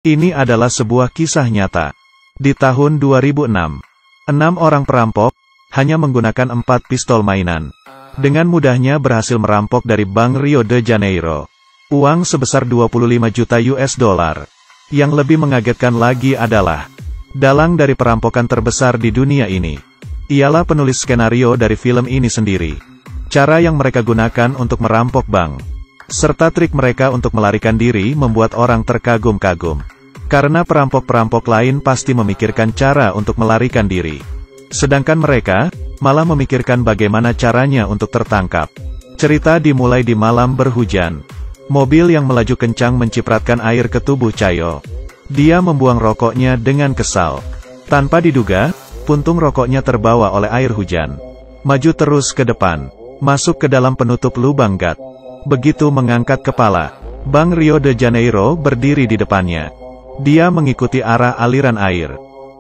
Ini adalah sebuah kisah nyata. Di tahun 2006, 6 orang perampok, hanya menggunakan 4 pistol mainan, dengan mudahnya berhasil merampok dari Bank Rio de Janeiro. Uang sebesar 25 juta US dollar. Yang lebih mengagetkan lagi adalah, dalang dari perampokan terbesar di dunia ini, ialah penulis skenario dari film ini sendiri. Cara yang mereka gunakan untuk merampok bank, serta trik mereka untuk melarikan diri membuat orang terkagum-kagum. Karena perampok-perampok lain pasti memikirkan cara untuk melarikan diri. Sedangkan mereka, malah memikirkan bagaimana caranya untuk tertangkap. Cerita dimulai di malam berhujan. Mobil yang melaju kencang mencipratkan air ke tubuh Chayo. Dia membuang rokoknya dengan kesal. Tanpa diduga, puntung rokoknya terbawa oleh air hujan. Maju terus ke depan, masuk ke dalam penutup lubang gat. Begitu mengangkat kepala, Bank Rio de Janeiro berdiri di depannya. Dia mengikuti arah aliran air,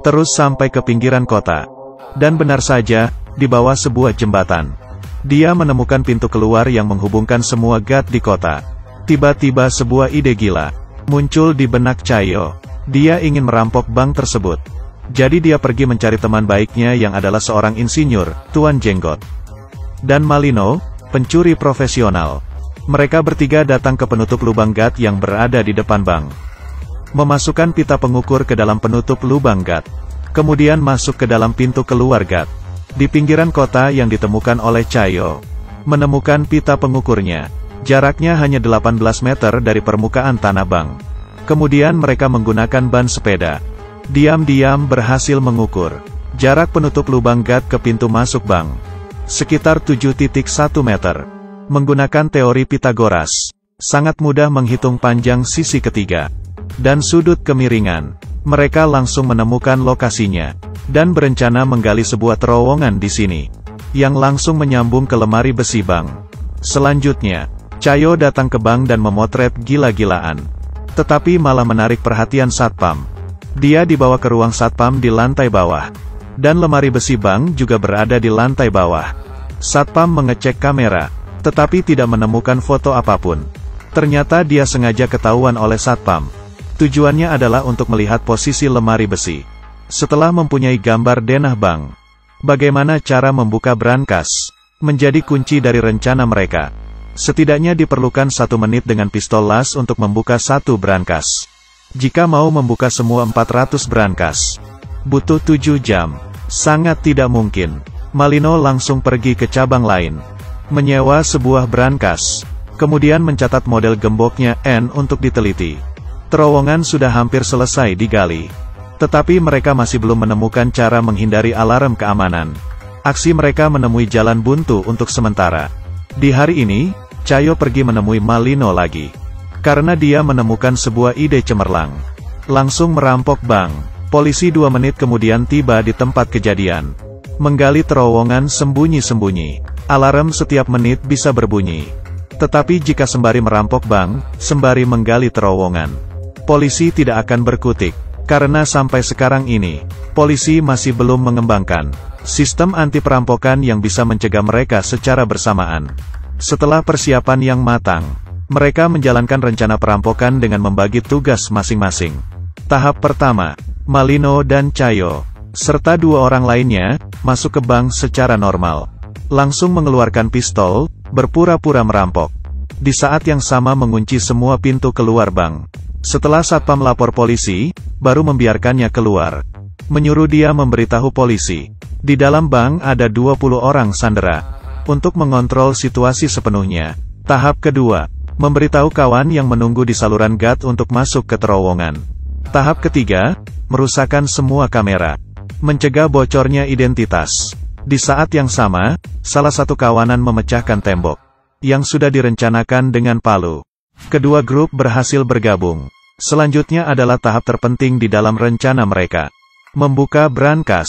terus sampai ke pinggiran kota. Dan benar saja, di bawah sebuah jembatan, dia menemukan pintu keluar yang menghubungkan semua gat di kota. Tiba-tiba sebuah ide gila muncul di benak Chayo. Dia ingin merampok bank tersebut. Jadi dia pergi mencari teman baiknya yang adalah seorang insinyur, Tuan Jenggot, dan Malino, pencuri profesional. Mereka bertiga datang ke penutup lubang gat yang berada di depan bank. Memasukkan pita pengukur ke dalam penutup lubang gat. Kemudian masuk ke dalam pintu keluar gat. Di pinggiran kota yang ditemukan oleh Chayo, menemukan pita pengukurnya. Jaraknya hanya 18 meter dari permukaan tanah bank. Kemudian mereka menggunakan ban sepeda. Diam-diam berhasil mengukur jarak penutup lubang gat ke pintu masuk bank. Sekitar 7,1 meter. Menggunakan teori Pitagoras, sangat mudah menghitung panjang sisi ketiga dan sudut kemiringan. Mereka langsung menemukan lokasinya, dan berencana menggali sebuah terowongan di sini, yang langsung menyambung ke lemari besi bank. Selanjutnya, Chayo datang ke bank dan memotret gila-gilaan. Tetapi malah menarik perhatian satpam. Dia dibawa ke ruang satpam di lantai bawah, dan lemari besi bank juga berada di lantai bawah. Satpam mengecek kamera, tetapi tidak menemukan foto apapun. Ternyata dia sengaja ketahuan oleh satpam. Tujuannya adalah untuk melihat posisi lemari besi. Setelah mempunyai gambar denah bank, bagaimana cara membuka brankas, menjadi kunci dari rencana mereka. Setidaknya diperlukan 1 menit dengan pistol las untuk membuka 1 brankas. Jika mau membuka semua 400 brankas, butuh 7 jam. Sangat tidak mungkin. Malino langsung pergi ke cabang lain, menyewa sebuah brankas, kemudian mencatat model gemboknya N untuk diteliti. Terowongan sudah hampir selesai digali. Tetapi mereka masih belum menemukan cara menghindari alarm keamanan. Aksi mereka menemui jalan buntu untuk sementara. Di hari ini, Chayo pergi menemui Malino lagi. Karena dia menemukan sebuah ide cemerlang. Langsung merampok bank. Polisi 2 menit kemudian tiba di tempat kejadian. Menggali terowongan sembunyi-sembunyi. Alarm setiap menit bisa berbunyi. Tetapi jika sembari merampok bank, sembari menggali terowongan, polisi tidak akan berkutik. Karena sampai sekarang ini, polisi masih belum mengembangkan sistem anti perampokan yang bisa mencegah mereka secara bersamaan. Setelah persiapan yang matang, mereka menjalankan rencana perampokan dengan membagi tugas masing-masing. Tahap pertama, Malino dan Chayo, serta 2 orang lainnya, masuk ke bank secara normal. Langsung mengeluarkan pistol, berpura-pura merampok. Di saat yang sama mengunci semua pintu keluar bank. Setelah satpam lapor polisi, baru membiarkannya keluar. Menyuruh dia memberitahu polisi. Di dalam bank ada 20 orang sandera. Untuk mengontrol situasi sepenuhnya. Tahap kedua, memberitahu kawan yang menunggu di saluran gat untuk masuk ke terowongan. Tahap ketiga, merusakkan semua kamera. Mencegah bocornya identitas. Di saat yang sama, salah satu kawanan memecahkan tembok yang sudah direncanakan dengan palu. Kedua grup berhasil bergabung. Selanjutnya adalah tahap terpenting di dalam rencana mereka. Membuka brankas.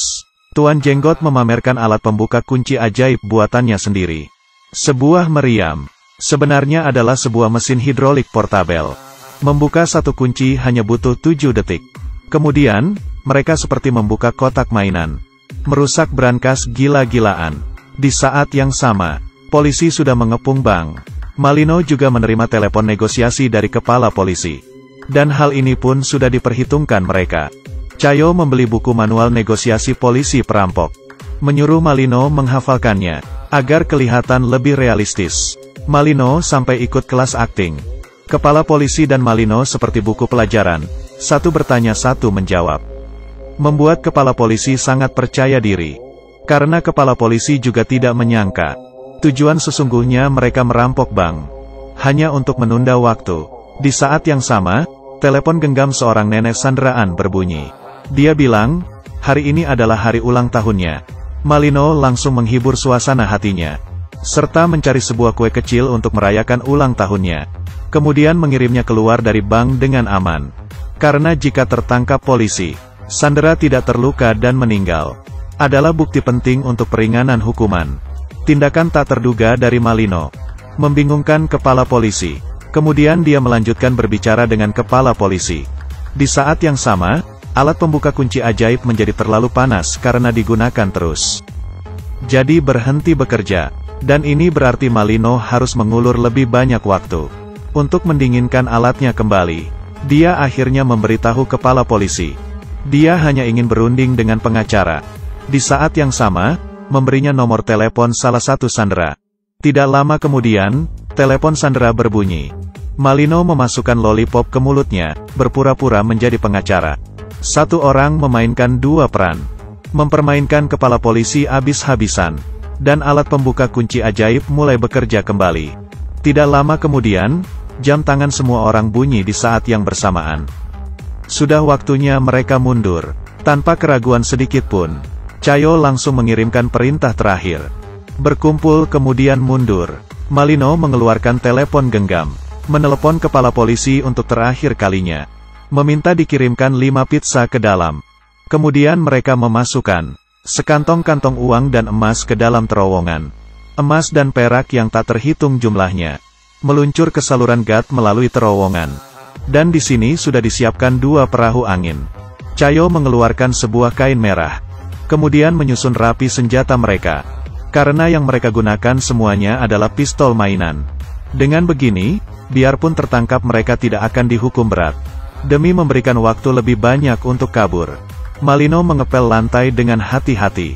Tuan Jenggot memamerkan alat pembuka kunci ajaib buatannya sendiri. Sebuah meriam. Sebenarnya adalah sebuah mesin hidrolik portabel. Membuka 1 kunci hanya butuh 7 detik. Kemudian, mereka seperti membuka kotak mainan. Merusak brankas gila-gilaan. Di saat yang sama, polisi sudah mengepung bank. Malino juga menerima telepon negosiasi dari kepala polisi. Dan hal ini pun sudah diperhitungkan mereka. Cayo membeli buku manual negosiasi polisi perampok. Menyuruh Malino menghafalkannya, agar kelihatan lebih realistis. Malino sampai ikut kelas akting. Kepala polisi dan Malino seperti buku pelajaran, satu bertanya satu menjawab. Membuat kepala polisi sangat percaya diri. Karena kepala polisi juga tidak menyangka, tujuan sesungguhnya mereka merampok bank. Hanya untuk menunda waktu. Di saat yang sama, telepon genggam seorang nenek sandraan berbunyi. Dia bilang, hari ini adalah hari ulang tahunnya. Malino langsung menghibur suasana hatinya, serta mencari sebuah kue kecil untuk merayakan ulang tahunnya. Kemudian mengirimnya keluar dari bank dengan aman. Karena jika tertangkap polisi, Sandra tidak terluka dan meninggal. Adalah bukti penting untuk peringanan hukuman. Tindakan tak terduga dari Malino membingungkan kepala polisi. Kemudian dia melanjutkan berbicara dengan kepala polisi. Di saat yang sama, alat pembuka kunci ajaib menjadi terlalu panas karena digunakan terus. Jadi berhenti bekerja. Dan ini berarti Malino harus mengulur lebih banyak waktu untuk mendinginkan alatnya kembali. Dia akhirnya memberitahu kepala polisi. Dia hanya ingin berunding dengan pengacara. Di saat yang sama, memberinya nomor telepon salah satu sandera. Tidak lama kemudian, telepon sandera berbunyi. Malino memasukkan lollipop ke mulutnya, berpura-pura menjadi pengacara. Satu orang memainkan dua peran. Mempermainkan kepala polisi habis-habisan. Dan alat pembuka kunci ajaib mulai bekerja kembali. Tidak lama kemudian, jam tangan semua orang bunyi di saat yang bersamaan. Sudah waktunya mereka mundur. Tanpa keraguan sedikit pun, Cayo langsung mengirimkan perintah terakhir. Berkumpul kemudian mundur. Malino mengeluarkan telepon genggam. Menelepon kepala polisi untuk terakhir kalinya. Meminta dikirimkan 5 pizza ke dalam. Kemudian mereka memasukkan sekantong-kantong uang dan emas ke dalam terowongan. Emas dan perak yang tak terhitung jumlahnya meluncur ke saluran gas melalui terowongan. Dan di sini sudah disiapkan 2 perahu angin. Cayo mengeluarkan sebuah kain merah. Kemudian menyusun rapi senjata mereka. Karena yang mereka gunakan semuanya adalah pistol mainan. Dengan begini, biarpun tertangkap mereka tidak akan dihukum berat. Demi memberikan waktu lebih banyak untuk kabur, Malino mengepel lantai dengan hati-hati.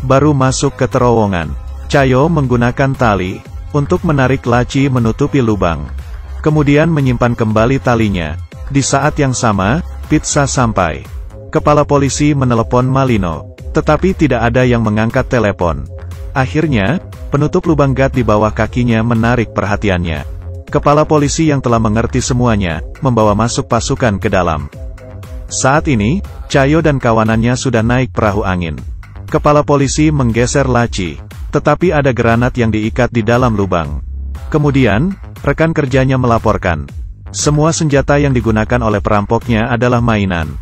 Baru masuk ke terowongan, Cayo menggunakan tali untuk menarik laci menutupi lubang. Kemudian menyimpan kembali talinya. Di saat yang sama, pizza sampai. Kepala polisi menelepon Malino. Tetapi tidak ada yang mengangkat telepon. Akhirnya, penutup lubang gat di bawah kakinya menarik perhatiannya. Kepala polisi yang telah mengerti semuanya, membawa masuk pasukan ke dalam. Saat ini, Cayo dan kawanannya sudah naik perahu angin. Kepala polisi menggeser laci, tetapi ada granat yang diikat di dalam lubang. Kemudian, rekan kerjanya melaporkan. Semua senjata yang digunakan oleh perampoknya adalah mainan.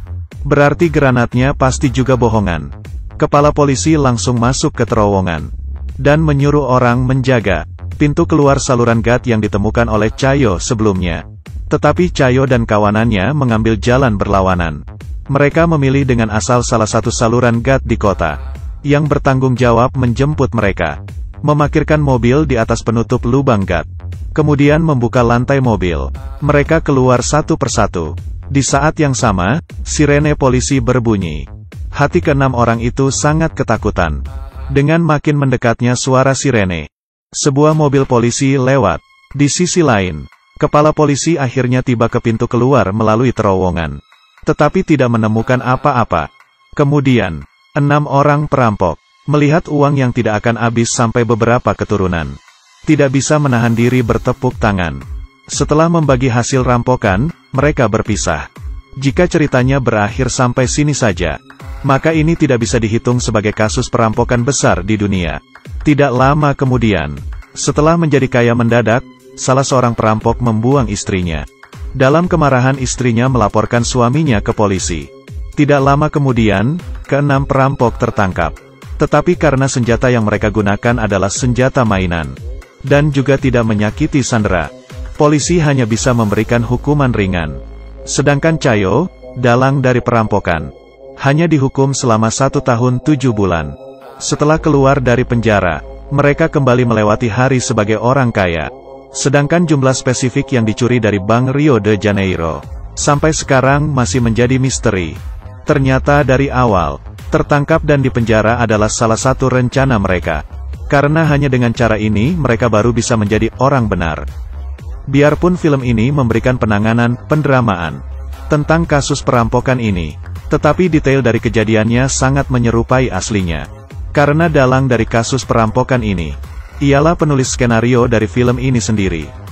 Berarti granatnya pasti juga bohongan. Kepala polisi langsung masuk ke terowongan. Dan menyuruh orang menjaga pintu keluar saluran gas yang ditemukan oleh Cayo sebelumnya. Tetapi Cayo dan kawanannya mengambil jalan berlawanan. Mereka memilih dengan asal salah satu saluran gas di kota. Yang bertanggung jawab menjemput mereka. Memarkirkan mobil di atas penutup lubang gas. Kemudian membuka lantai mobil. Mereka keluar satu persatu. Di saat yang sama, sirene polisi berbunyi. Hati ke-6 orang itu sangat ketakutan. Dengan makin mendekatnya suara sirene, sebuah mobil polisi lewat. Di sisi lain, kepala polisi akhirnya tiba ke pintu keluar melalui terowongan. Tetapi tidak menemukan apa-apa. Kemudian, 6 orang perampok melihat uang yang tidak akan habis sampai beberapa keturunan. Tidak bisa menahan diri bertepuk tangan. Setelah membagi hasil rampokan, mereka berpisah. Jika ceritanya berakhir sampai sini saja, maka ini tidak bisa dihitung sebagai kasus perampokan besar di dunia. Tidak lama kemudian, setelah menjadi kaya mendadak, salah seorang perampok membuang istrinya. Dalam kemarahan istrinya melaporkan suaminya ke polisi. Tidak lama kemudian, ke-6 perampok tertangkap. Tetapi karena senjata yang mereka gunakan adalah senjata mainan, dan juga tidak menyakiti sandera, polisi hanya bisa memberikan hukuman ringan. Sedangkan Cayo, dalang dari perampokan, hanya dihukum selama 1 tahun 7 bulan. Setelah keluar dari penjara, mereka kembali melewati hari sebagai orang kaya. Sedangkan jumlah spesifik yang dicuri dari Bank Rio de Janeiro Sampai sekarang masih menjadi misteri. Ternyata dari awal, tertangkap dan dipenjara adalah salah satu rencana mereka. Karena hanya dengan cara ini mereka baru bisa menjadi orang benar. Biarpun film ini memberikan penanganan, pendramaan, tentang kasus perampokan ini, tetapi detail dari kejadiannya sangat menyerupai aslinya. Karena dalang dari kasus perampokan ini, ialah penulis skenario dari film ini sendiri.